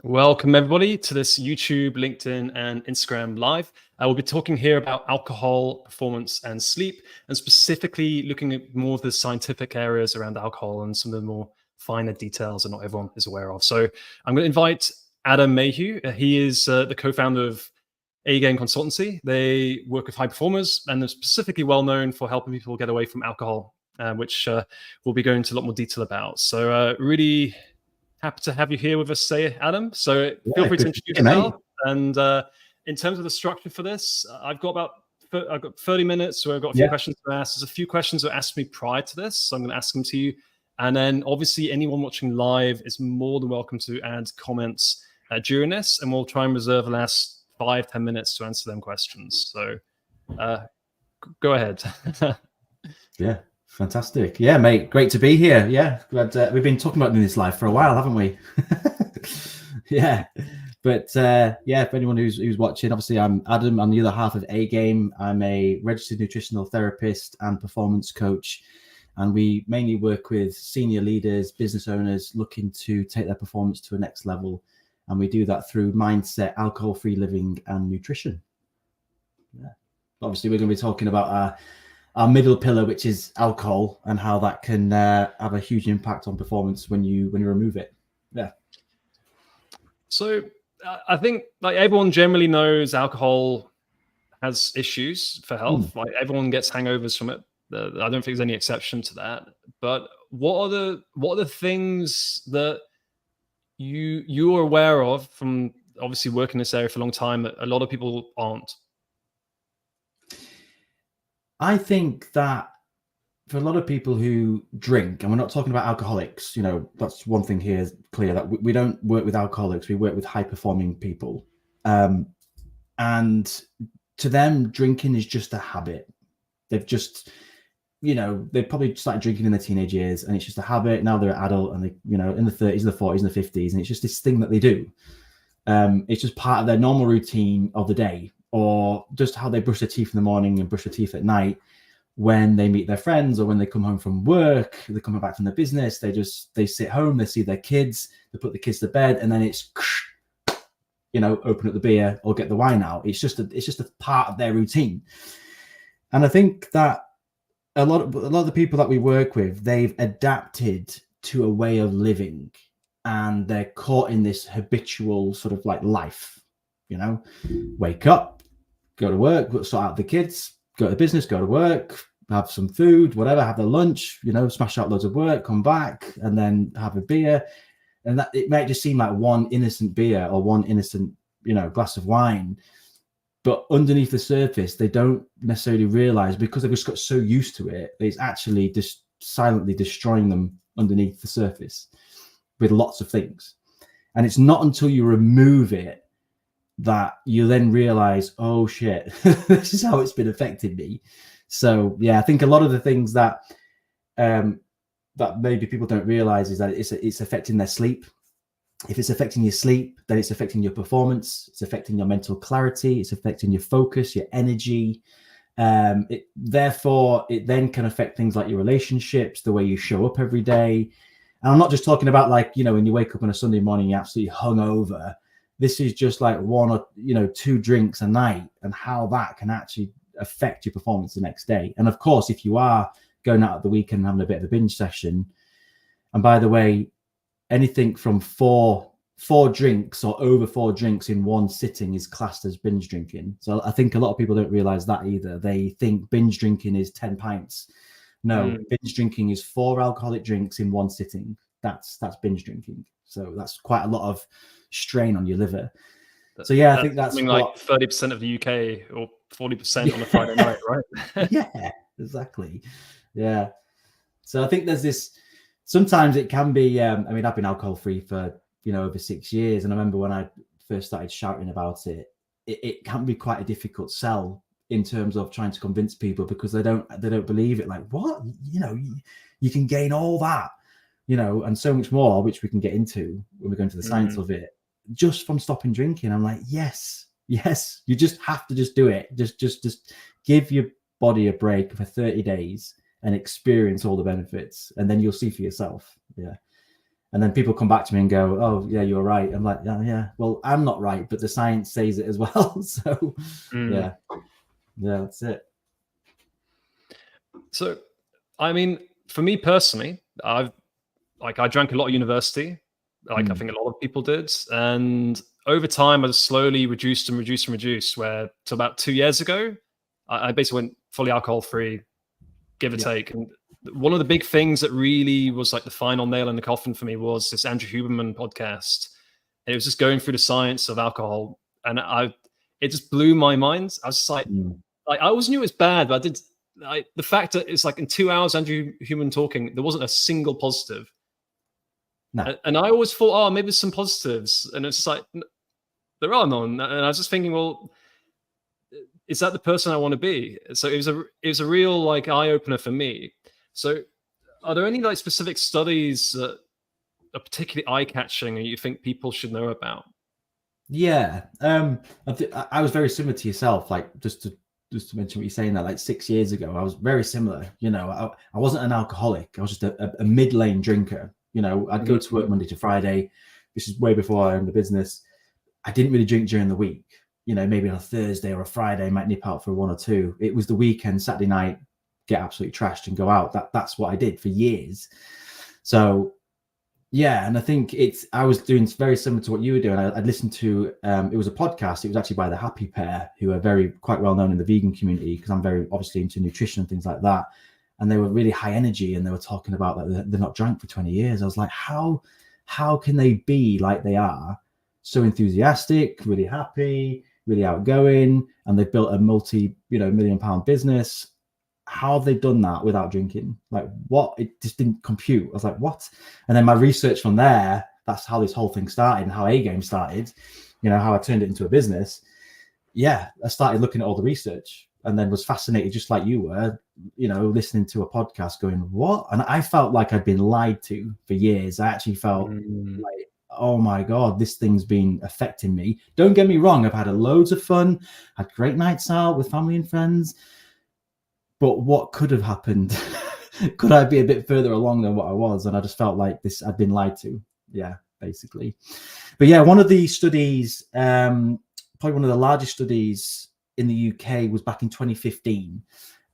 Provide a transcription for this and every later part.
Welcome, everybody, to this YouTube, LinkedIn, and Instagram Live. We'll be talking here about alcohol, performance, and sleep, and specifically looking at more of the scientific areas around alcohol and some of the more finer details that not everyone is aware of. So I'm going to invite Adam Mayhew. He is the co-founder of A-Game Consultancy. They work with high performers and are specifically well known for helping people get away from alcohol, which we'll be going into a lot more detail about. So really happy to have you here with us today, Adam. So feel free to introduce yourself. And in terms of the structure for this, I've got 30 minutes, so I've got a few questions to ask. There's a few questions that were asked me prior to this, so I'm going to ask them to you. And then obviously anyone watching live is more than welcome to add comments during this, and we'll try and reserve the last 5-10 minutes to answer them questions. So go ahead. Yeah. Fantastic. Yeah, mate. Great to be here. Yeah. Glad, we've been talking about doing this live for a while, haven't we? Yeah. But yeah, for anyone who's watching, obviously I'm Adam. I'm the other half of A-Game. I'm a registered nutritional therapist and performance coach. And we mainly work with senior leaders, business owners looking to take their performance to a next level. And we do that through mindset, alcohol-free living, and nutrition. Yeah. Obviously, we're going to be talking about our middle pillar, which is alcohol, and how that can have a huge impact on performance when you remove it. Yeah. So I think like everyone generally knows alcohol has issues for health. Like everyone gets hangovers from it. I don't think there's any exception to that. But what are the things that you are aware of from obviously working in this area for a long time that a lot of people aren't? I think that for a lot of people who drink, and we're not talking about alcoholics, you know, that's one thing here is clear, that we don't work with alcoholics, we work with high performing people. And to them, drinking is just a habit. They've just, you know, they probably started drinking in their teenage years and it's just a habit. Now they're adult and they, you know, in the 30s, the 40s, and the 50s, and it's just this thing that they do. It's just part of their normal routine of the day, or just how they brush their teeth in the morning and brush their teeth at night when they meet their friends, or when they come home from work, they're coming back from their business, they sit home, they see their kids, they put the kids to bed, and then it's, you know, open up the beer or get the wine out. It's just a part of their routine. And I think that a lot of the people that we work with, they've adapted to a way of living, and they're caught in this habitual sort of like life, you know, wake up, go to work, sort out the kids, go to business, go to work, have some food, whatever, have their lunch, you know, smash out loads of work, come back, and then have a beer. And that it might just seem like one innocent beer or one innocent, you know, glass of wine, but underneath the surface, they don't necessarily realize, because they've just got so used to it, it's actually just silently destroying them underneath the surface with lots of things. And it's not until you remove it that you then realize, oh shit, this is how it's been affecting me. So yeah, I think a lot of the things that that maybe people don't realize is that it's affecting their sleep. If it's affecting your sleep, then it's affecting your performance, it's affecting your mental clarity, it's affecting your focus, your energy. Therefore, it then can affect things like your relationships, the way you show up every day. And I'm not just talking about, like, you know, when you wake up on a Sunday morning, you're absolutely hungover. This is just like one or, you know, 2 drinks a night, and how that can actually affect your performance the next day. And of course, if you are going out at the weekend and having a bit of a binge session, and by the way, anything from four drinks or over 4 drinks in one sitting is classed as binge drinking. So I think a lot of people don't realize that either. They think binge drinking is 10 pints. No, binge drinking is 4 alcoholic drinks in one sitting. That's binge drinking. So that's quite a lot of strain on your liver. So yeah, I think that's something like 30% of the UK or 40% on a Friday night, right? Yeah, exactly. Yeah. So I think there's this, sometimes it can be, I mean, I've been alcohol free for, you know, over 6 years. And I remember when I first started shouting about it, it can be quite a difficult sell in terms of trying to convince people, because they don't believe it. Like, what, you know, you can gain all that, you know, and so much more, which we can get into when we go into the science of it, just from stopping drinking. I'm like, yes, you just have to just do it. Just give your body a break for 30 days and experience all the benefits, and then you'll see for yourself. Yeah. And then people come back to me and go, "Oh, yeah, you're right." I'm like, "Yeah, yeah. Well, I'm not right, but the science says it as well." So, yeah, that's it. So, I mean, for me personally, I drank a lot at university, like I think a lot of people did, and over time I just slowly reduced and reduced and reduced. Where to about 2 years ago, I basically went fully alcohol free, give or take. And one of the big things that really was like the final nail in the coffin for me was this Andrew Huberman podcast. And it was just going through the science of alcohol, and it just blew my mind. I was just like I always knew it was bad, but the fact that it's like in 2 hours Andrew Huberman talking, there wasn't a single positive. No. And I always thought, oh, maybe there's some positives, and it's just like there are none. And I was just thinking, well, is that the person I want to be? So it was a real like eye opener for me. So, are there any like specific studies that are particularly eye catching, and you think people should know about? Yeah, I was very similar to yourself. Like just to mention what you're saying, that like 6 years ago, I was very similar. You know, I wasn't an alcoholic. I was just a mid-lane drinker. You know, I'd go to work Monday to Friday. This is way before I owned the business. I didn't really drink during the week. You know, maybe on a Thursday or a Friday, I might nip out for one or two. It was the weekend, Saturday night, get absolutely trashed and go out. That's what I did for years. So yeah, and I think I was doing very similar to what you were doing. I'd listened to it was a podcast. It was actually by the Happy Pair, who are quite well known in the vegan community, because I'm very obviously into nutrition and things like that. And they were really high energy, and they were talking about that they're not drank for 20 years. I was like, how can they be like they are, so enthusiastic, really happy, really outgoing, and they've built a multi-million-pound business? How have they done that without drinking? Like, what? It just didn't compute. I was like, what? And then my research from there, that's how this whole thing started, and how A Game started, you know, how I turned it into a business. Yeah, I started looking at all the research, and then was fascinated, just like you were, you know, listening to a podcast going, what? And I felt like I'd been lied to for years. I actually felt like, oh my God, this thing's been affecting me. Don't get me wrong, I've had loads of fun, had great nights out with family and friends. But what could have happened? Could I be a bit further along than what I was? And I just felt like I'd been lied to. Yeah, basically. But yeah, one of the studies, probably one of the largest studies in the UK, was back in 2015.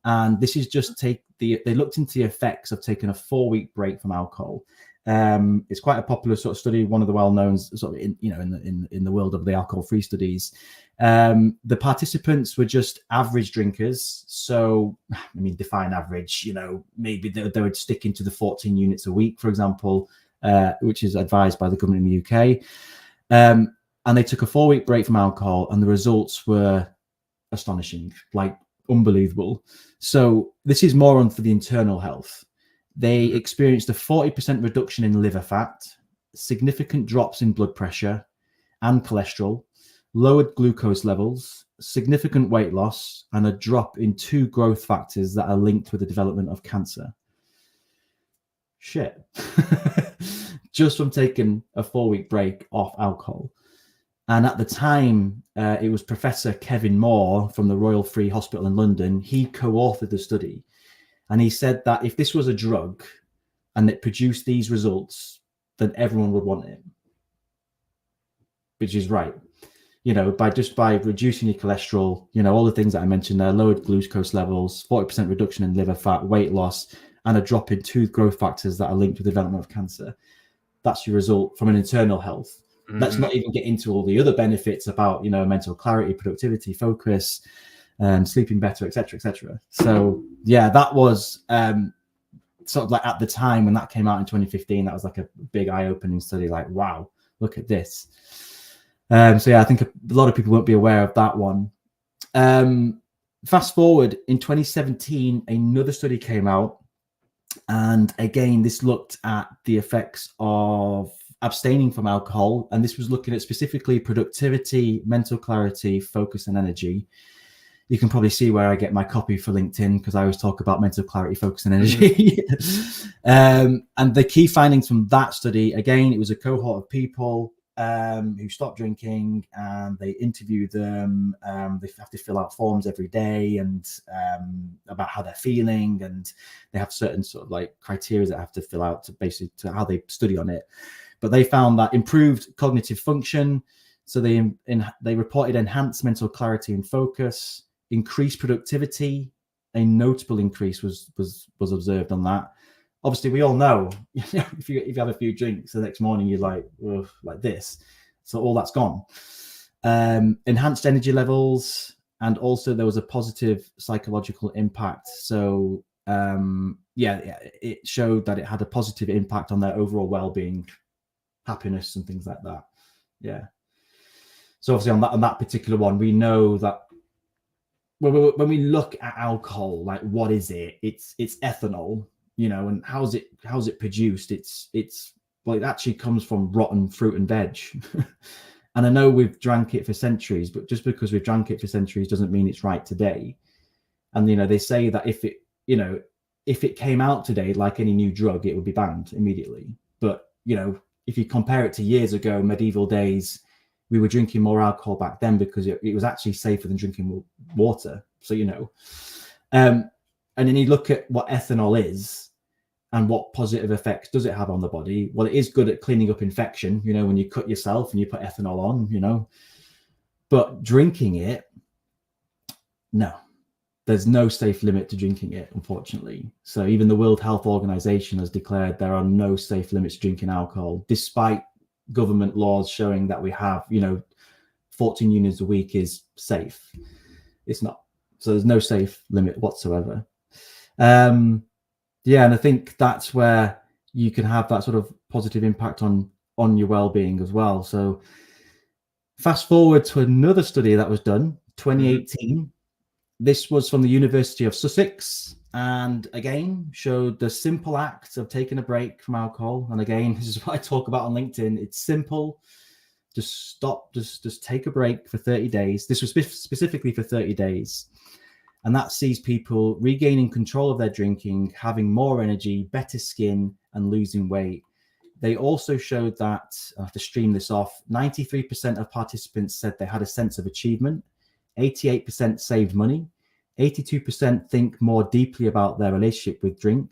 And this is just they looked into the effects of taking a 4-week break from alcohol. It's quite a popular sort of study, one of the well-known sort of in the world of the alcohol-free studies. The participants were just average drinkers. So, I mean, define average, you know, maybe they would stick into the 14 units a week, for example, which is advised by the government in the UK. And they took a 4-week break from alcohol, and the results were astonishing, like unbelievable. So this is more on for the internal health. They experienced a 40% reduction in liver fat, significant drops in blood pressure and cholesterol, lowered glucose levels, significant weight loss, and a drop in 2 growth factors that are linked with the development of cancer. Shit. Just from taking a 4-week break off alcohol. And at the time, it was Professor Kevin Moore from the Royal Free Hospital in London. He co-authored the study. And he said that if this was a drug and it produced these results, then everyone would want it. Which is right. You know, by reducing your cholesterol, you know, all the things that I mentioned there, lowered glucose levels, 40% reduction in liver fat, weight loss, and a drop in 2 growth factors that are linked with the development of cancer. That's your result from an internal health. Let's not even get into all the other benefits about, you know, mental clarity, productivity, focus, sleeping better, etc., etc. So yeah, that was sort of like at the time when that came out in 2015, that was like a big eye-opening study. Like, wow, look at this. So yeah, I think a lot of people won't be aware of that one. Fast forward in 2017, another study came out, and again, this looked at the effects of abstaining from alcohol, and this was looking at specifically productivity, mental clarity, focus, and energy. You can probably see where I get my copy for LinkedIn, because I always talk about mental clarity, focus, and energy. And the key findings from that study, again, it was a cohort of people. who stopped drinking, and they interview them. They have to fill out forms every day and about how they're feeling, and they have certain sort of like criteria that have to fill out to basically to how they study on it. But they found that improved cognitive function. So they reported enhanced mental clarity and focus, increased productivity. A notable increase was observed on that. Obviously, we all know if you have a few drinks the next morning, you're like, ugh, like this. So all that's gone. Enhanced energy levels, and also there was a positive psychological impact. So it showed that it had a positive impact on their overall well-being, happiness, and things like that. Yeah. So obviously on that particular one, we know that when we look at alcohol, like what is it? It's ethanol. And how's it produced? It actually comes from rotten fruit and veg. And I know we've drank it for centuries, but just because we've drank it for centuries doesn't mean it's right today. And they say that if it came out today, like any new drug, it would be banned immediately. But if you compare it to years ago, medieval days, we were drinking more alcohol back then because it was actually safer than drinking water. So and then you look at what ethanol is and what positive effects does it have on the body. Well, it is good at cleaning up infection, when you cut yourself and you put ethanol on, but drinking it, no, there's no safe limit to drinking it, unfortunately. So even the World Health Organization has declared there are no safe limits to drinking alcohol, despite government laws showing that we have, 14 units a week is safe. It's not. So there's no safe limit whatsoever. And I think that's where you can have that sort of positive impact on your well-being as well. So fast forward to another study that was done, 2018. This was from the University of Sussex, and again showed the simple act of taking a break from alcohol. And again, this is what I talk about on LinkedIn. It's simple. Just stop, just take a break for 30 days. This was specifically for 30 days. And that sees people regaining control of their drinking, having more energy, better skin, and losing weight. They also showed that, I have to stream this off, 93% of participants said they had a sense of achievement, 88% saved money, 82% think more deeply about their relationship with drink,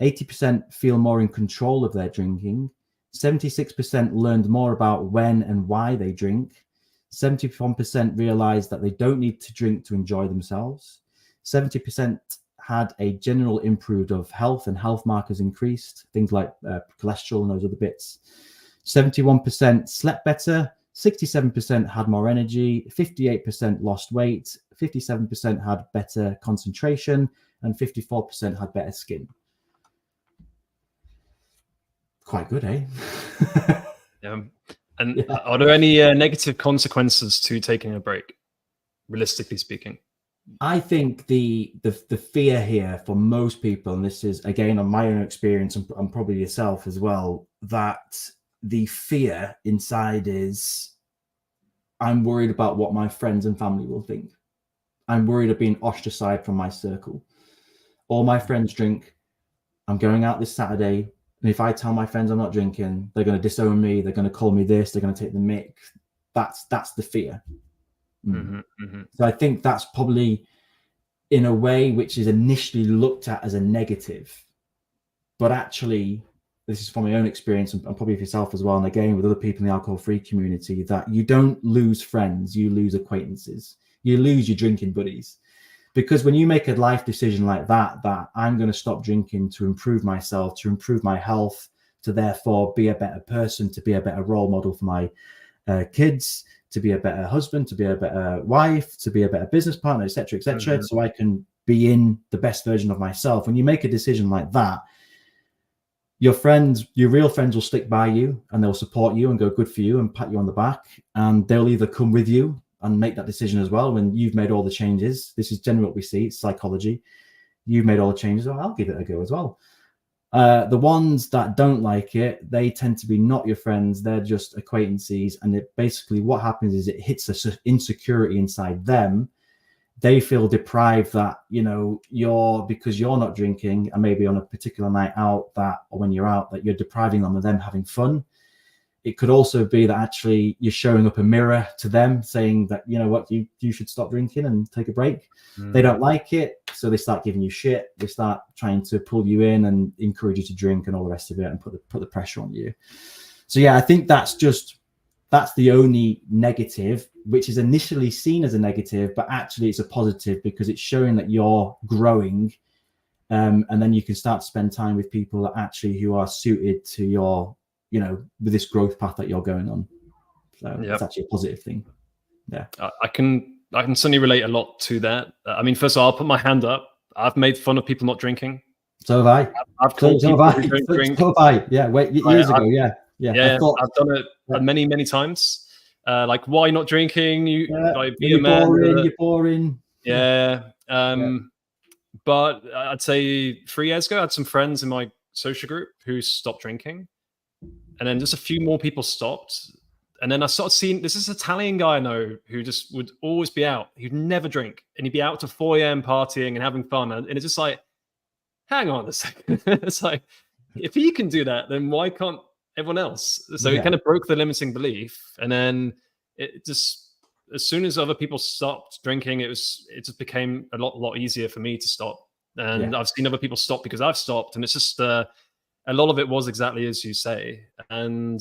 80% feel more in control of their drinking, 76% learned more about when and why they drink, 71% realized that they don't need to drink to enjoy themselves. 70% had a general improved of health, and health markers increased, things like cholesterol and those other bits. 71% slept better. 67% had more energy. 58% lost weight. 57% had better concentration, and 54% had better skin. Quite good, eh? And are there any negative consequences to taking a break, realistically speaking? I think the fear here for most people, and this is again on my own experience and probably yourself as well, that the fear inside is, I'm worried about what my friends and family will think. I'm worried of being ostracized from my circle. All my friends drink. I'm going out this Saturday. And if I tell my friends I'm not drinking, they're going to disown me. They're going to call me this. They're going to take the mick. That's the fear. So I think that's probably, in a way, which is initially looked at as a negative. But actually, this is from my own experience and probably for yourself as well, and again with other people in the alcohol-free community, that you don't lose friends, you lose acquaintances. You lose your drinking buddies. Because when you make a life decision like that I'm going to stop drinking to improve myself, to improve my health, to therefore be a better person, to be a better role model for my kids, to be a better husband, to be a better wife, to be a better business partner, etc., etc., so I can be in the best version of myself. When you make a decision like that, your friends, your real friends will stick by you and they'll support you and go, good for you, and pat you on the back. And they'll either come with you and make that decision as well when you've made all the changes. This is generally what we see, it's psychology. You've made all the changes, well, I'll give it a go as well. The ones that don't like it, they tend to be not your friends, they're just acquaintances. And it basically, what happens is it hits an insecurity inside them. They feel deprived that, because you're not drinking and maybe on a particular night out, that, or when you're out, that you're depriving them of them having fun. it could also be that actually you're showing up a mirror to them saying that, you know what, you should stop drinking and take a break. They don't like it, so they start giving you shit. They start trying to pull you in and encourage you to drink and all the rest of it and put the pressure on you. So yeah, I think that's the only negative, which is initially seen as a negative, but actually it's a positive because it's showing that you're growing. And then you can start to spend time with people that actually who are suited to your, you know, with this growth path that you're going on. So it's actually a positive thing. Yeah. I can certainly relate a lot to that. I mean, first of all, I'll put my hand up. I've made fun of people not drinking. So have I. I've called people who don't drink. So have I. Yeah. Years ago. Yeah. I've done it many, many times. Like, why not drinking? You're boring. Yeah. But I'd say 3 years ago, I had some friends in my social group who stopped drinking. And then just a few more people stopped. And then I started seeing this Italian guy I know who just would always be out. He'd never drink. And he'd be out to 4 a.m. partying and having fun. And it's just like, hang on a second. It's like, if he can do that, then why can't everyone else? So it kind of broke the limiting belief. And then it just, as soon as other people stopped drinking, it just became a lot easier for me to stop. And I've seen other people stop because I've stopped. And it's just, a lot of it was exactly as you say. And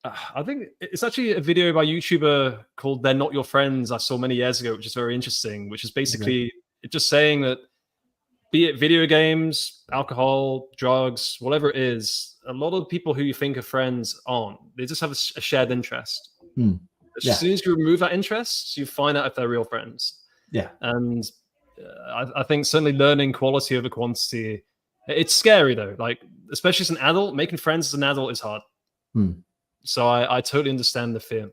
I think it's actually a video by a YouTuber called They're Not Your Friends I saw many years ago, which is very interesting, which is basically just saying that be it video games, alcohol, drugs, whatever it is, a lot of people who you think are friends aren't. They just have a shared interest. As soon as you remove that interest, you find out if they're real friends. Yeah. And I think certainly learning quality over quantity, it's scary though. Like, especially as an adult, making friends as an adult is hard. So I totally understand the fear.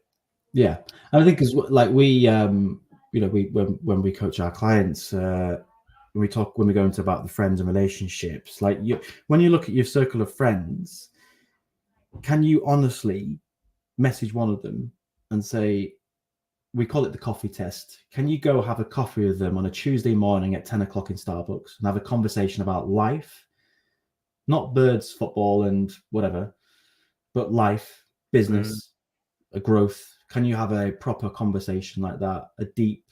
Yeah, and I think as like we, you know, when we coach our clients, when we go into about the friends and relationships, like when you look at your circle of friends, can you honestly message one of them and say, we call it the coffee test. Can you go have a coffee with them on a Tuesday morning at 10 o'clock in Starbucks and have a conversation about life, not birds, football, and whatever, but life, business, a growth? Can you have a proper conversation like that, a deep,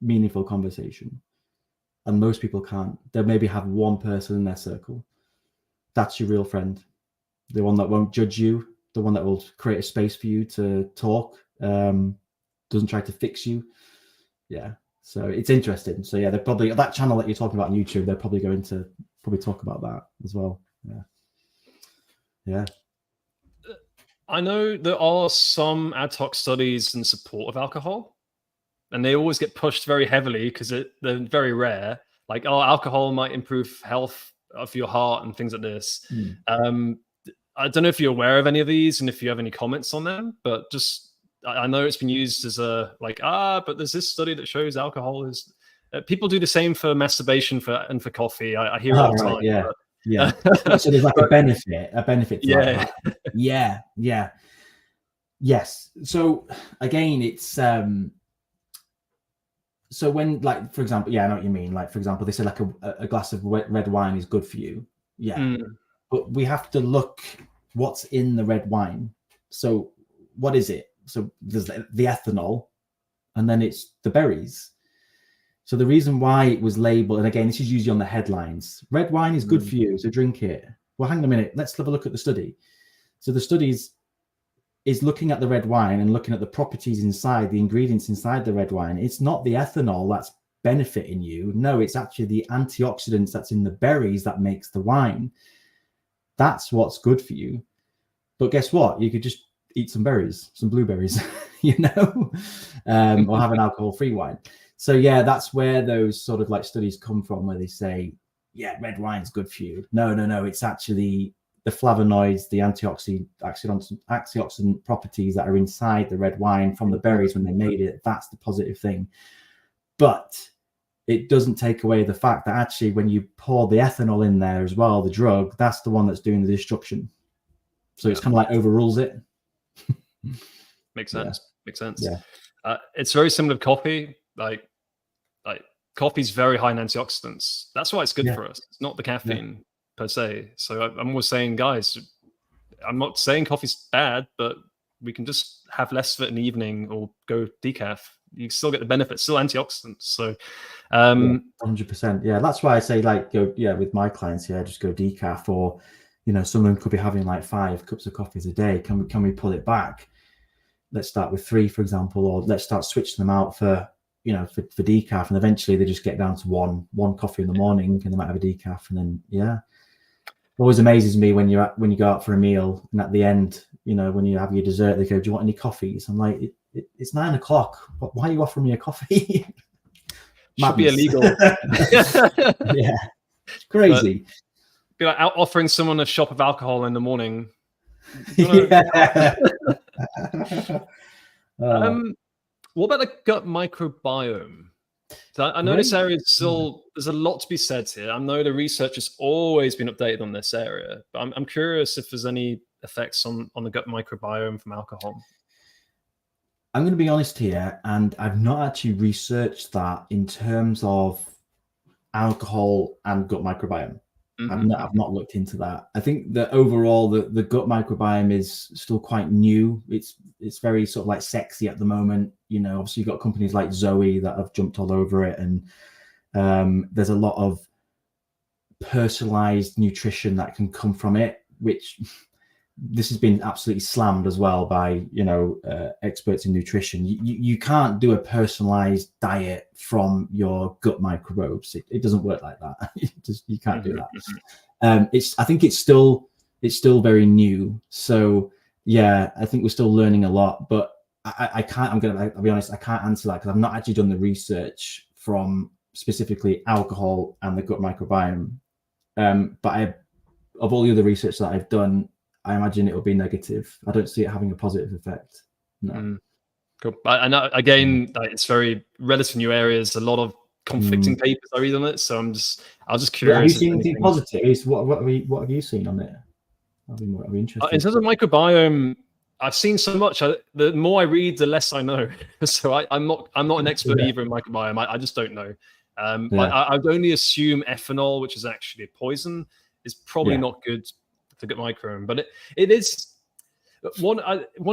meaningful conversation? And most people can't. They maybe have one person in their circle. That's your real friend. The one that won't judge you, the one that will create a space for you to talk, doesn't try to fix you. Yeah. So it's interesting. So yeah, they're probably, that channel that you're talking about on YouTube, they're probably going to talk about that as well. Yeah. Yeah. I know there are some ad hoc studies in support of alcohol, and they always get pushed very heavily because they're very rare. Like, alcohol might improve health of your heart and things like this. I don't know if you're aware of any of these and if you have any comments on them, but just, I know it's been used as a but there's this study that shows alcohol is. People do the same for masturbation and for coffee. I hear it all the time. Yeah. But, yeah. So there's like a benefit to that. Yeah. Yes. So again, it's so when, like, for example, I know what you mean. Like, for example, they say like a glass of red wine is good for you. Yeah. But we have to look what's in the red wine. So what is it? So there's the ethanol, and then it's the berries. So the reason why it was labeled, and again, this is usually on the headlines, red wine is good for you, so drink it. Well, hang on a minute. Let's have a look at the study. So the studies is looking at the red wine and looking at the properties inside, the ingredients inside the red wine. It's not the ethanol that's benefiting you. No, it's actually the antioxidants that's in the berries that makes the wine. That's what's good for you. But guess what? You could just eat some berries, some blueberries, you know, or have an alcohol-free wine. So yeah, that's where those sort of like studies come from, where they say, yeah, red wine's good for you. No, it's actually the flavonoids, the antioxidant properties that are inside the red wine from the berries when they made it. That's the positive thing. But it doesn't take away the fact that actually when you pour the ethanol in there as well, the drug, that's the one that's doing the destruction. So it's kind of like overrules it. Makes sense. Yeah. It's very similar to coffee. Like coffee's very high in antioxidants. That's why it's good for us. It's not the caffeine per se. So I'm always saying, guys, I'm not saying coffee's bad, but we can just have less of it in the evening or go decaf. You still get the benefits, still antioxidants. So, 100%. Yeah, that's why I say like go. Yeah, with my clients, just go decaf, or someone could be having like 5 cups of coffees a day. Can we pull it back? Let's start with 3, for example, or let's start switching them out for for decaf, and eventually they just get down to one coffee in the morning, and they might have a decaf, and then it always amazes me when you go out for a meal, and at the end, when you have your dessert, they go, "Do you want any coffees?" I'm like, it's 9 o'clock. Why are you offering me a coffee? Should be illegal. Yeah, it's crazy. But, be like out offering someone a shot of alcohol in the morning. Yeah. What about the gut microbiome? So I know this area is still, there's a lot to be said here. I know the research has always been updated on this area, but I'm curious if there's any effects on the gut microbiome from alcohol. I'm going to be honest here, and I've not actually researched that in terms of alcohol and gut microbiome. I've not looked into that. I think that overall the gut microbiome is still quite new. It's very sort of like sexy at the moment. Obviously you've got companies like Zoe that have jumped all over it, and there's a lot of personalized nutrition that can come from it, which this has been absolutely slammed as well by experts in nutrition. You can't do a personalized diet from your gut microbes. It doesn't work like that. You can't do that. I think it's still very new. So yeah, I think we're still learning a lot. But I'll be honest, I can't answer that because I've not actually done the research from specifically alcohol and the gut microbiome. But of all the other research that I've done, I imagine it will be negative. I don't see it having a positive effect. No. Cool. And again, it's very relative new areas. A lot of conflicting papers I read on it. So I was just curious. Have you seen anything positive? What have you seen on it? I'd be interested. In terms of microbiome, I've seen so much. The more I read, the less I know. So I'm not an expert either in microbiome. I just don't know. I'd only assume ethanol, which is actually a poison, is probably not good for gut microbiome. But it is one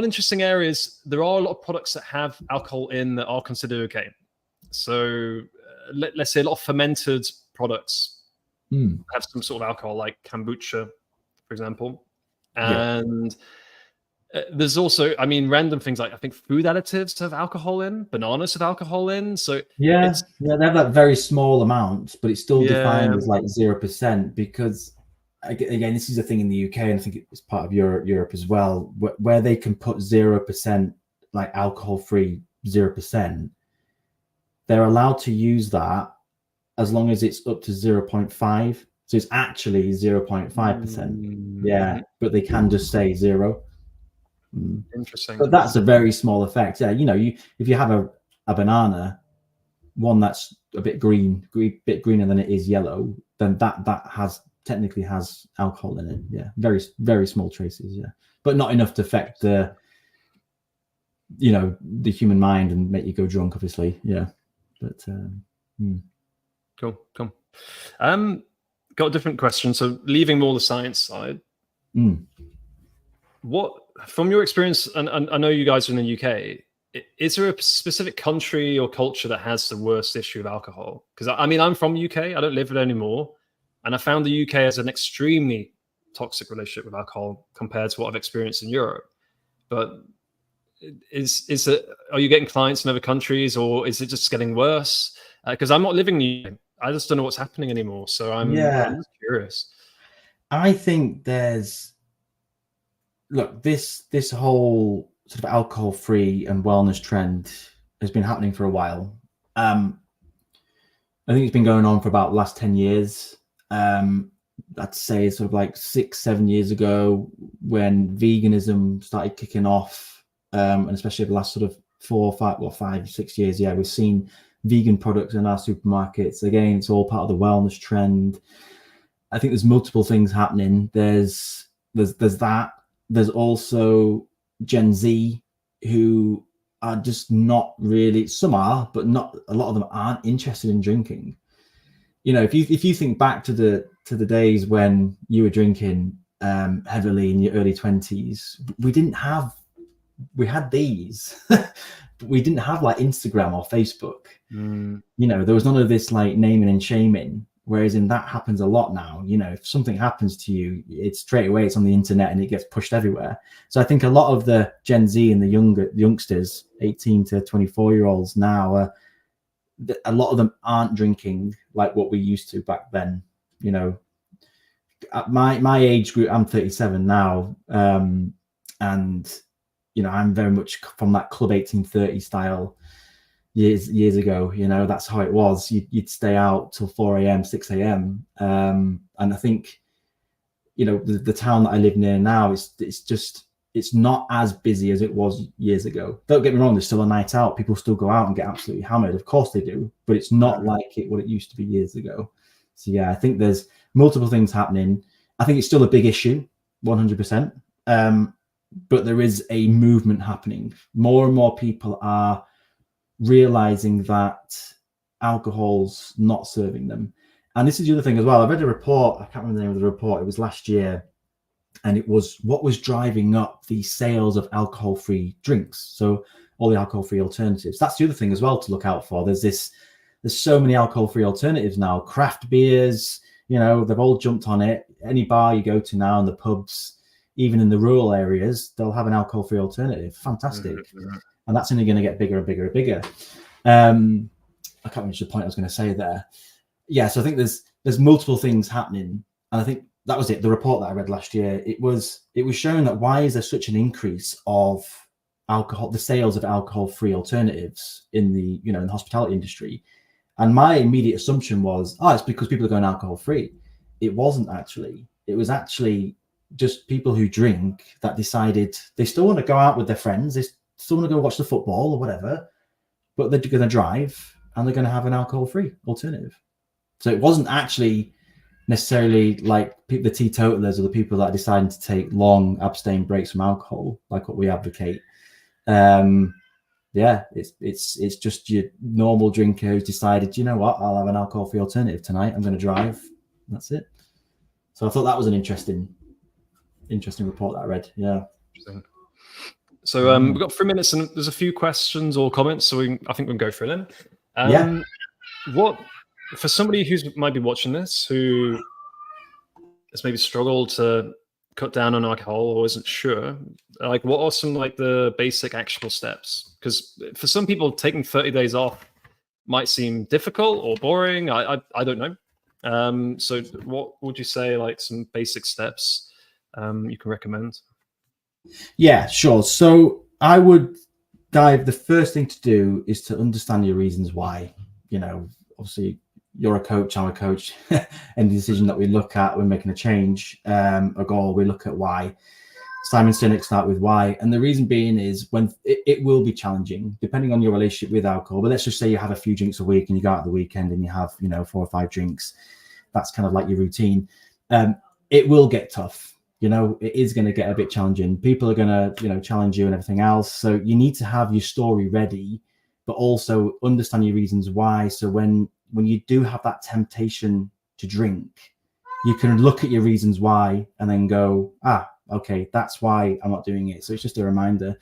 interesting area is there are a lot of products that have alcohol in that are considered okay. So let's say a lot of fermented products have some sort of alcohol, like kombucha, for example. And there's also, random things like I think food additives have alcohol in, bananas have alcohol in. So they have that very small amount, but it's still defined as like 0% because. Again, this is a thing in the UK, and I think it's part of Europe as well, where they can put 0%, like alcohol-free 0%. They're allowed to use that as long as it's up to 0.5. So it's actually 0.5%. Yeah, but they can just say 0. Interesting. But that's a very small effect. Yeah, if you have a banana, one that's a bit bit greener than it is yellow, then that technically has alcohol in it. Yeah, very very small traces. Yeah, but not enough to affect the human mind and make you go drunk, obviously. Yeah, but cool. Got a different question. So leaving more the science side, what from your experience, and I know you guys are in the UK. Is there a specific country or culture that has the worst issue of alcohol? Because I'm from UK. I don't live there anymore. And I found the UK has an extremely toxic relationship with alcohol compared to what I've experienced in Europe. But are you getting clients in other countries, or is it just getting worse? Because I'm not living in the UK. I just don't know what's happening anymore. So I'm just curious. I think this whole sort of alcohol-free and wellness trend has been happening for a while. I think it's been going on for about the last 10 years. I'd say sort of like 6-7 years ago when veganism started kicking off, and especially the last sort of 5-6 years, we've seen vegan products in our supermarkets. Again, it's all part of the wellness trend. I think there's multiple things happening. There's that. There's also Gen Z who are just not really. Some are, but not a lot of them aren't interested in drinking. If you think back to the days when you were drinking, heavily in your early 20s, we had these. We didn't have like Instagram or Facebook. You know, there was none of this like naming and shaming. Whereas in that happens a lot now. You know, if something happens to you, it's straight away, it's on the internet and it gets pushed everywhere. So I think a lot of the Gen Z and the youngsters, 18 to 24-year-olds now, a lot of them aren't drinking like what we used to back then. You know, at my age group, I'm 37 now, and you know, I'm very much from that Club 1830 style. Years ago, you know, that's how it was. You'd stay out till 4 a.m., 6 a.m. And I think, you know, the town that I live near now, it's not as busy as it was years ago. Don't get me wrong, there's still a night out. People still go out and get absolutely hammered. Of course they do, but it's not like what it used to be years ago. So yeah, I think there's multiple things happening. I think it's still a big issue, 100%. But there is a movement happening. More and more people are realizing that alcohol's not serving them. And this is the other thing as well. I read a report, I can't remember the name of the report, it was last year, and it was what was driving up the sales of alcohol-free drinks. So all the alcohol-free alternatives. That's the other thing as well to look out for. There's so many alcohol-free alternatives now. Craft beers, you know, they've all jumped on it. Any bar you go to now in the pubs, even in the rural areas, they'll have an alcohol-free alternative. Fantastic. And that's only going to get bigger and bigger and bigger. I can't remember the point I was going to say there. Yeah, so I think there's multiple things happening, and I think that was it. The report that I read last year, it was showing that why is there such an increase of alcohol, the sales of alcohol-free alternatives in the hospitality industry, and my immediate assumption was, it's because people are going alcohol-free. It wasn't actually. It was actually just people who drink that decided they still want to go out with their friends. They still want to go watch the football or whatever, but they're going to drive and they're going to have an alcohol-free alternative. So it wasn't actually necessarily like the teetotalers or the people that are deciding to take long abstain breaks from alcohol, like what we advocate. Yeah, it's just your normal drinker who's decided, you know what, I'll have an alcohol-free alternative tonight. I'm going to drive. That's it. So I thought that was an interesting report that I read. Yeah. Interesting. So we've got 3 minutes and there's a few questions or comments, so I think we can go through them. What, for somebody who might be watching this, who has maybe struggled to cut down on alcohol or isn't sure, like what are some like the basic actionable steps? Because for some people, taking 30 days off might seem difficult or boring. I don't know. So what would you say, like some basic steps you can recommend? Yeah, sure. So I would the first thing to do is to understand your reasons why. You know, obviously you're a coach, I'm a coach. Any decision that we look at when making a change, a goal, we look at why. Simon Sinek start with why. And the reason being is when it will be challenging, depending on your relationship with alcohol. But let's just say you have a few drinks a week and you go out the weekend and you have, 4 or 5 drinks. That's kind of like your routine. It will get tough. It is going to get a bit challenging. People are going to, challenge you and everything else. So you need to have your story ready, but also understand your reasons why. So when you do have that temptation to drink, you can look at your reasons why and then go, okay, that's why I'm not doing it. So it's just a reminder.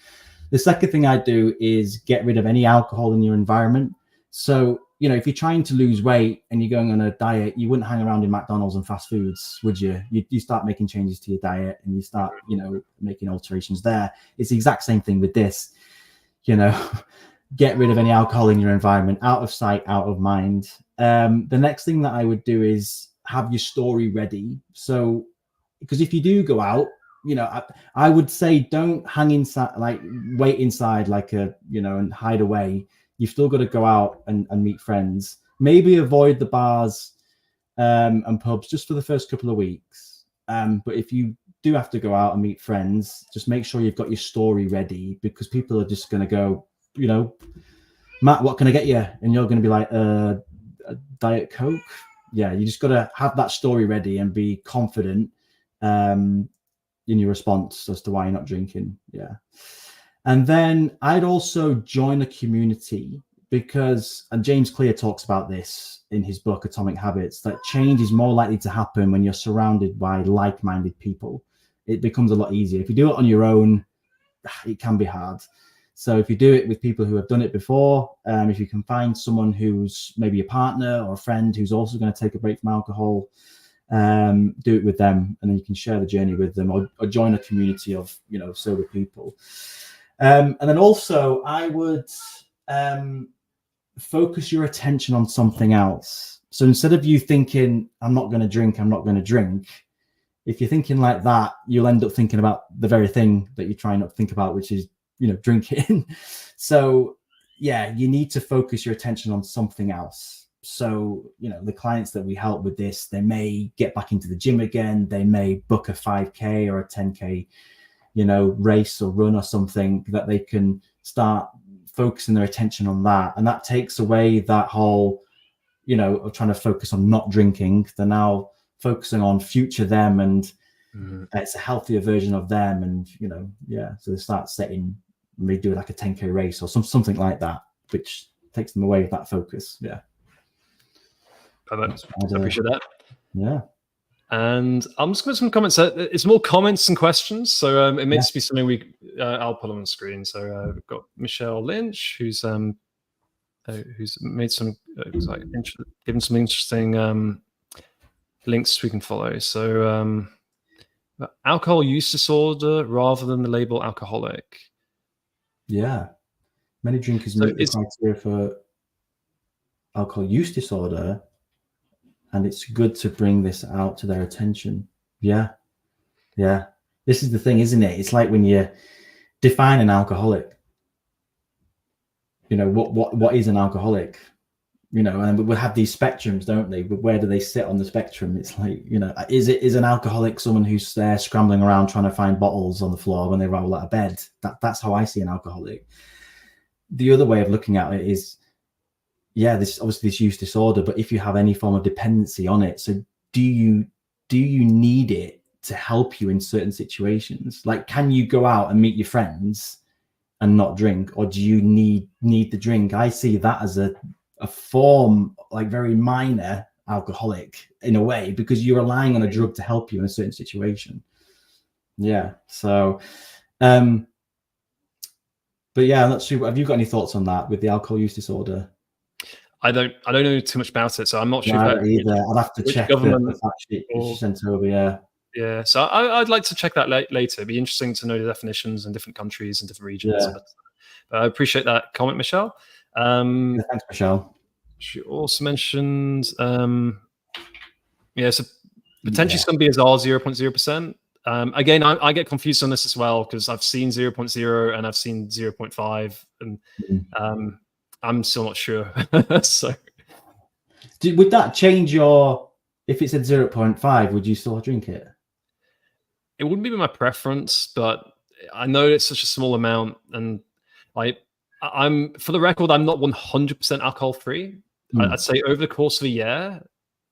The second thing I do is get rid of any alcohol in your environment. So, if you're trying to lose weight and you're going on a diet, you wouldn't hang around in McDonald's and fast foods, would you? You start making changes to your diet and you start, making alterations there. It's the exact same thing with this, get rid of any alcohol in your environment, out of sight, out of mind. The next thing that I would do is have your story ready. So, because if you do go out, I would say don't hang inside, like wait inside like and hide away. You've still got to go out and meet friends. Maybe avoid the bars and pubs just for the first couple of weeks. But if you do have to go out and meet friends, just make sure you've got your story ready, because people are just going to go, Matt, what can I get you? And you're going to be like, a Diet Coke. Yeah, you just got to have that story ready and be confident in your response as to why you're not drinking. Yeah. And then I'd also join a community and James Clear talks about this in his book, Atomic Habits, that change is more likely to happen when you're surrounded by like-minded people. it becomes a lot easier. If you do it on your own, it can be hard. So if you do it with people who have done it before, if you can find someone who's maybe a partner or a friend who's also going to take a break from alcohol, do it with them, and then you can share the journey with them, or join a community of, you know, sober people. And then also I would focus your attention on something else. So instead of you thinking, I'm not going to drink, I'm not going to drink, if you're thinking like that, you'll end up thinking about the very thing that you're trying not to think about, which is, you know, drinking. So yeah, you need to focus your attention on something else. So, you know, the clients that we help with this, they may get back into the gym again. They may book a 5K or a 10K, you know, race or run or something, that they can start focusing their attention on that. And that takes away that whole, you know, of trying to focus on not drinking. They're now focusing on future them, and it's a healthier version of them. And, you know, yeah, so they start setting, maybe do like a 10K race or something like that, which takes them away with that focus. Yeah. I appreciate that. Yeah. And I'm just going to some comments. It's more comments and questions, so it may just be something I'll put on the screen. So we've got Michelle Lynch, who's made some given some interesting links we can follow. So alcohol use disorder rather than the label alcoholic. Yeah, many drinkers meet the criteria for alcohol use disorder, and it's good to bring this out to their attention. Yeah. This is the thing, isn't it? It's like when you define an alcoholic. You know, what is an alcoholic? You know, and we have these spectrums, don't they? But where do they sit on the spectrum? It's like, you know, is an alcoholic someone who's there scrambling around trying to find bottles on the floor when they roll out of bed? That's how I see an alcoholic. The other way of looking at it is, yeah, this obviously this use disorder, but if you have any form of dependency on it, so do you need it to help you in certain situations? Like, can you go out and meet your friends and not drink, or do you need the drink? I see that as a form, like very minor alcoholic in a way, because you're relying on a drug to help you in a certain situation. Yeah. So, but yeah, let's see. Have you got any thoughts on that with the alcohol use disorder? I don't know too much about it, so I'm not sure. No, either. I'd have to check the fact sheet you sent over. Yeah. So I'd like to check that later. It'd be interesting to know the definitions in different countries and different regions. Yeah. But I appreciate that comment, Michelle. Thanks, Michelle. She also mentioned, so potentially it's going to be as R 0.0%. Again, I get confused on this as well, because I've seen 0.0 and I've seen 0.5, and I'm still not sure. So, would that change your? If it said 0.5, would you still drink it? It wouldn't be my preference, but I know it's such a small amount, and I'm for the record, I'm not 100% alcohol free. I'd say over the course of a year,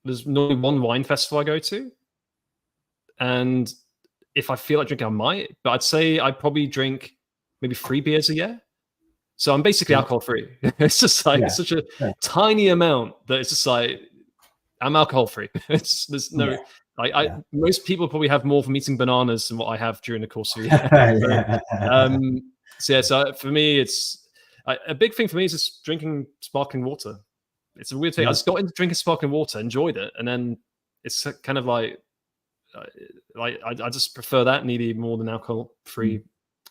there's normally one wine festival I go to, and if I feel like drinking, I might. But I'd say I probably drink maybe 3 beers a year. So I'm basically alcohol free. It's just like it's such a tiny amount that it's just like I'm alcohol free. There's no most people probably have more from eating bananas than what I have during the course of a year. So for me, it's a big thing for me is just drinking sparkling water. It's a weird thing. I just got into drinking sparkling water, enjoyed it, and then it's kind of like I just prefer that maybe more than alcohol-free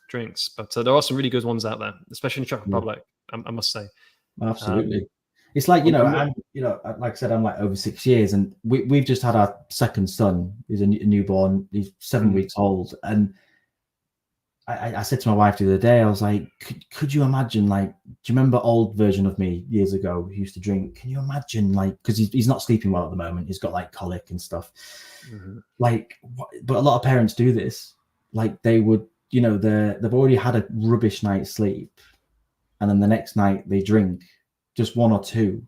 drinks. But there are some really good ones out there, especially in Czech Republic. I must say, absolutely. It's like, I'm like I said, I'm like over 6 years, and we've just had our second son. He's a newborn. He's 7 weeks old, and I said to my wife the other day, I was like, could you imagine, like, do you remember old version of me years ago who used to drink? Can you imagine, like, because he's not sleeping well at the moment. He's got like colic and stuff. Like, but a lot of parents do this. Like, they would, they've already had a rubbish night's sleep, and then the next night they drink just 1 or 2,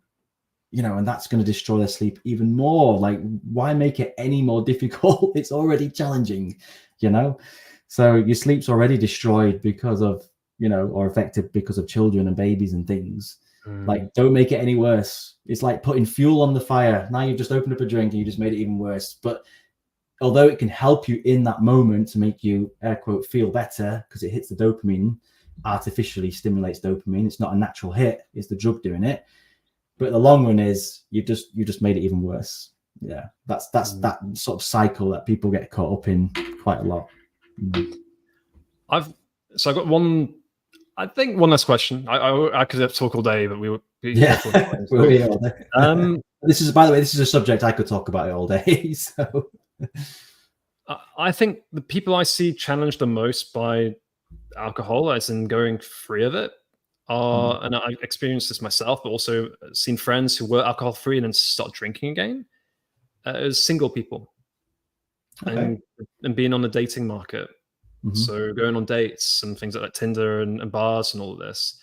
and that's going to destroy their sleep even more. Like, why make it any more difficult? It's already challenging, So your sleep's already destroyed because of, or affected because of children and babies and things. Like, don't make it any worse. It's like putting fuel on the fire. Now you've just opened up a drink and you just made it even worse. But although it can help you in that moment to make you, air quote, feel better because it hits the dopamine, artificially stimulates dopamine. It's not a natural hit, it's the drug doing it. But the long run is you just made it even worse. Yeah, that's that sort of cycle that people get caught up in quite a lot. I've got one. I think one last question. I could talk all day, but we would be careful. We'll be all day. This is, by the way, this is a subject I could talk about it all day. So I think the people I see challenged the most by alcohol, as in going free of it, are, and I've experienced this myself, but also seen friends who were alcohol free and then start drinking again, as single people, and being on the dating market. So going on dates and things like Tinder and bars and all of this.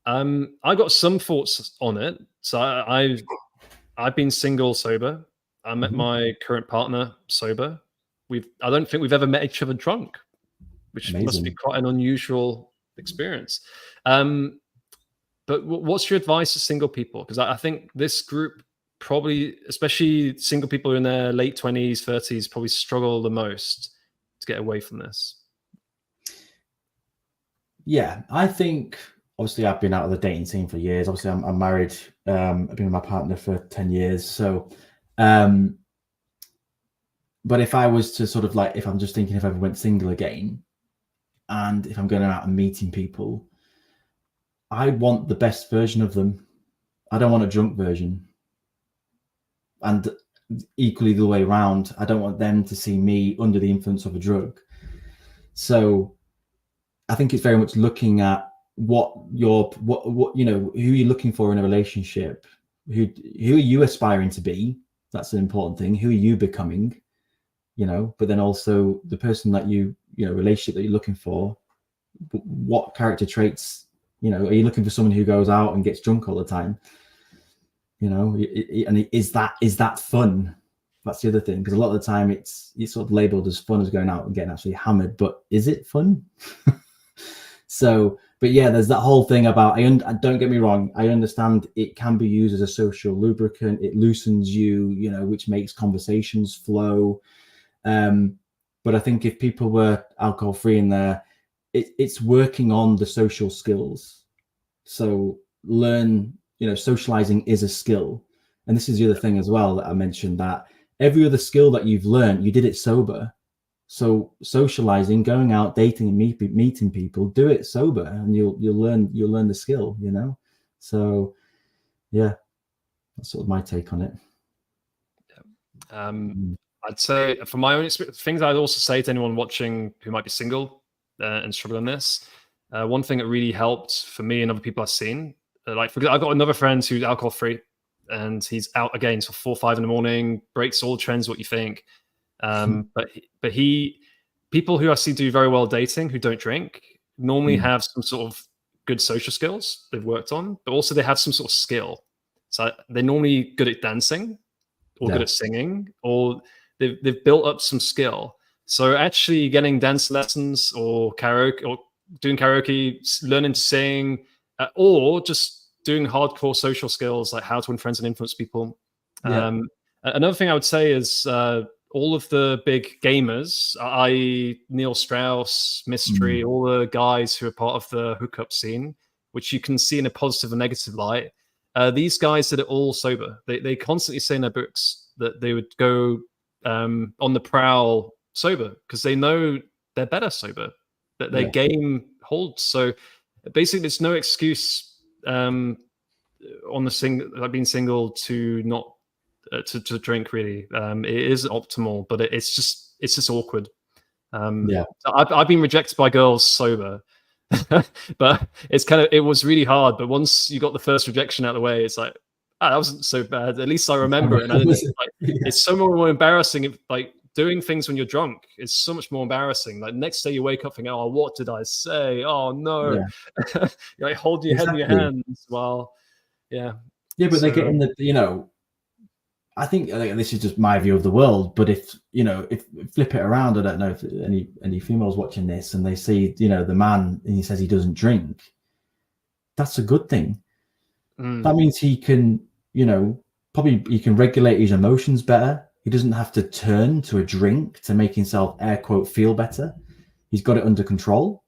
I got some thoughts on it. So I've been single sober. I met my current partner sober. I don't think we've ever met each other drunk, which must be quite an unusual experience. But what's your advice to single people? Because I think this group probably, especially single people in their late 20s, 30s, probably struggle the most to get away from this. Yeah, I think obviously I've been out of the dating scene for years. Obviously I'm married. I've been with my partner for 10 years. So, but if I was to sort of like, if I'm just thinking if I ever went single again, and if I'm going out and meeting people, I want the best version of them. I don't want a drunk version. And equally the way around, I don't want them to see me under the influence of a drug. So I think it's very much looking at what you know, who you're looking for in a relationship. Who are you aspiring to be? That's an important thing. Who are you becoming? You know, but then also the person that relationship that you're looking for, what character traits, you know, are you looking for someone who goes out and gets drunk all the time? You know, and is that fun? That's the other thing, because a lot of the time it's sort of labeled as fun as going out and getting absolutely hammered, but is it fun? So, but yeah, there's that whole thing about, don't get me wrong, I understand it can be used as a social lubricant. It loosens you, you know, which makes conversations flow. But I think if people were alcohol free in there, it's working on the social skills. So socializing is a skill. And this is the other thing as well that I mentioned, that every other skill that you've learned, you did it sober. So socializing, going out, dating and meeting people, do it sober and you'll learn the skill, you know? So yeah, that's sort of my take on it. I'd say from my own experience, things I'd also say to anyone watching who might be single and struggling this, one thing that really helped for me and other people I've seen, I've got another friend who's alcohol free and he's out again till 4 or 5 in the morning, breaks all the trends, what you think. But people who I see do very well dating who don't drink normally have some sort of good social skills they've worked on, but also they have some sort of skill. So they're normally good at dancing or good at singing, or they've built up some skill. So actually getting dance lessons or karaoke or doing karaoke, learning to sing, or just doing hardcore social skills like how to win friends and influence people. Another thing I would say is all of the big gamers, i.e. Neil Strauss, Mystery, all the guys who are part of the hookup scene, which you can see in a positive and negative light. These guys did it all sober. They constantly say in their books that they would go on the prowl sober because they know they're better sober, that their game holds. So basically, there's no excuse on the being single to not to drink. Really, it is optimal, but it's just awkward. So I've been rejected by girls sober. But it was really hard. But once you got the first rejection out of the way, it's like, that wasn't so bad. At least I remember it. And it's so more embarrassing if doing things when you're drunk is so much more embarrassing. Like next day you wake up thinking, oh, what did I say? Oh no. You're like holding your head in your hands while but they get in the, I think this is just my view of the world, but if flip it around, I don't know if any females watching this and they see, the man and he says he doesn't drink, that's a good thing. That means he can, probably he can regulate his emotions better. He doesn't have to turn to a drink to make himself, air quote, feel better. He's got it under control.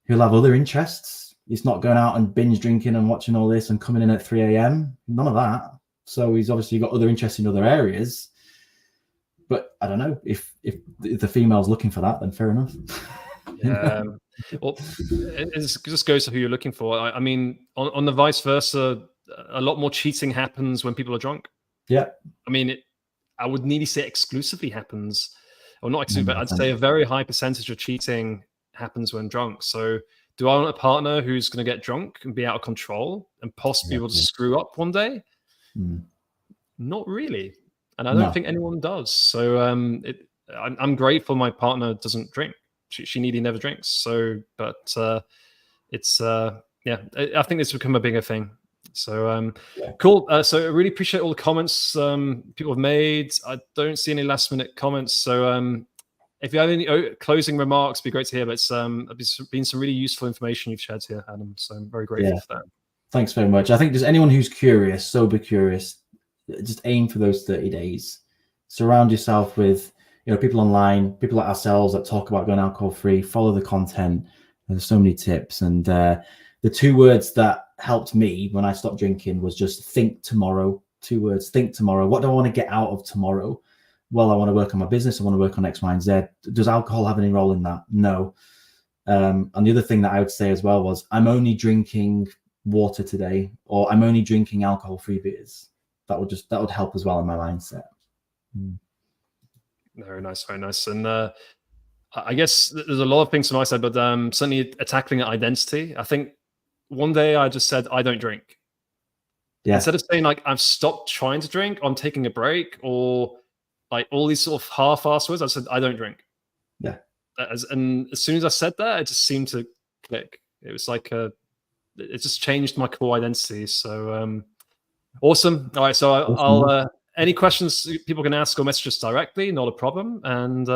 He'll have other interests. He's not going out and binge drinking and watching all this and coming in at 3 a.m. None of that. So he's obviously got other interests in other areas. But I don't know, if the female's looking for that, then fair enough. Yeah. Well, it just goes to who you're looking for. I mean, on the vice versa, a lot more cheating happens when people are drunk. Yeah. I mean, I would nearly say exclusively happens, or not exclusively, but I'd 100%. say a very high percentage of cheating happens when drunk. So do I want a partner who's going to get drunk and be out of control and possibly will screw up one day? Not really. And I don't think anyone does. So I'm grateful my partner doesn't drink. She nearly never drinks. So, but it's yeah, I think it's become a bigger thing. So cool. So I really appreciate all the comments people have made. I don't see any last minute comments. So if you have any closing remarks, it'd be great to hear. But it's been some really useful information you've shared here, Adam. So I'm very grateful for that. Thanks very much. I think just anyone who's curious, sober curious, just aim for those 30 days. Surround yourself with people online, people like ourselves that talk about going alcohol free. Follow the content. There's so many tips. And the 2 words that helped me when I stopped drinking was just think tomorrow. 2 words, think tomorrow. What do I want to get out of tomorrow? Well, I want to work on my business. I want to work on X, Y, and Z. Does alcohol have any role in that? No. And the other thing that I would say as well was I'm only drinking water today, or I'm only drinking alcohol-free beers. That would help as well in my mindset. Very nice, very nice. And I guess there's a lot of things from my side, but certainly tackling identity. I think one day I just said, I don't drink. Yeah. Instead of saying like, I've stopped trying to drink, I'm taking a break, or like all these sort of half-assed words, I said, I don't drink. Yeah. And as soon as I said that, it just seemed to click. It was like it just changed my core identity. So awesome. All right. So I'll any questions people can ask or message us directly, not a problem. And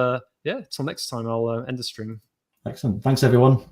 yeah, till next time, I'll end the stream. Excellent. Thanks, everyone.